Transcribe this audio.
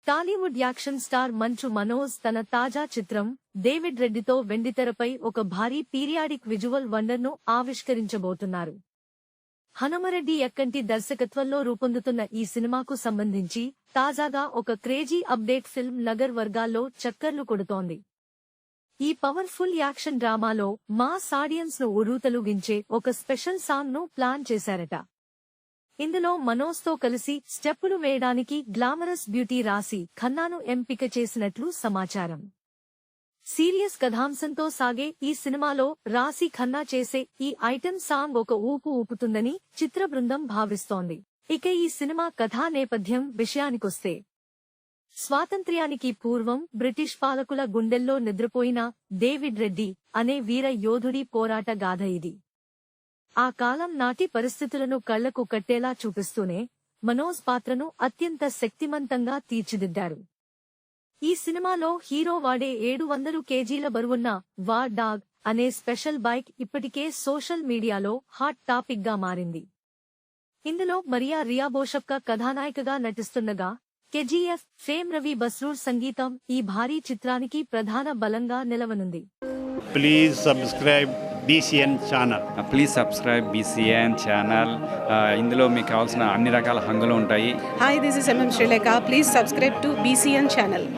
Tollywood action star Manchu Manoj తన తాజా చిత్రం డేవిడ్ రెడ్డితో వెండితెరపై ఒక భారీ పీరియాడిక్ విజువల్ వండర్ను ఆవిష్కరించబోతున్నారు. హనుమరెడ్డి ఎక్కంటి దర్శకత్వంలో రూపొందుతున్న ఈ సినిమాకు సంబంధించి తాజాగా ఒక క్రేజీ అప్డేట్ ఫిల్మ్ నగర్ వర్గాల్లో చక్కర్లు కొడుతోంది. ఈ పవర్ఫుల్ యాక్షన్ డ్రామాలో మాస్ ఆడియన్స్ ను ఉర్రూతలూగించే ఒక స్పెషల్ సాంగ్ ను ప్లాన్ చేశారట. ఇందులో మనోజ్ తో కలిసి స్టెప్పులు వేయడానికి గ్లామరస్ బ్యూటీ రాశి ఖన్నాను ఎంపిక చేసినట్లు సమాచారం. సీరియస్ కథాంశంతో సాగే ఈ సినిమాలో రాశి ఖన్నా చేసే ఈ ఐటెం సాంగ్ ఒక ఊపు ఊపుతుందని చిత్ర బృందం భావిస్తోంది. ఇక ఈ సినిమా కథా నేపథ్యం విషయానికొస్తే, స్వాతంత్ర్యానికి పూర్వం బ్రిటిష్ పాలకుల గుండెల్లో నిద్రపోయిన డేవిడ్ రెడ్డి అనే వీర యోధుడి పోరాట గాథ ఇది. ఆ కాలం నాటి పరిస్థితులను కళ్లకు కట్టేలా చూపిస్తూనే మనోజ్ పాత్రను అత్యంత శక్తిమంతంగా తీర్చిదిద్దారు. ఈ సినిమాలో హీరో వాడే 700 కేజీల బరువున్న వార్ డాగ్ అనే స్పెషల్ బైక్ ఇప్పటికే సోషల్ మీడియాలో హాట్ టాపిక్ గా మారింది. ఇందులో మరియా రియాబోషప్కా కథానాయికగా నటిస్తుండగా కేజీఎఫ్ ఫేమ్ రవి బస్రూర్ సంగీతం ఈ భారీ చిత్రానికి ప్రధాన బలంగా నిలవనుంది. Please subscribe BCN channel. Please subscribe BCN channel. ఇందులో మీకు కావాల్సిన అన్ని రకాల హంగులు ఉంటాయి. Hi, this is MM Srilekha. Please subscribe to BCN channel.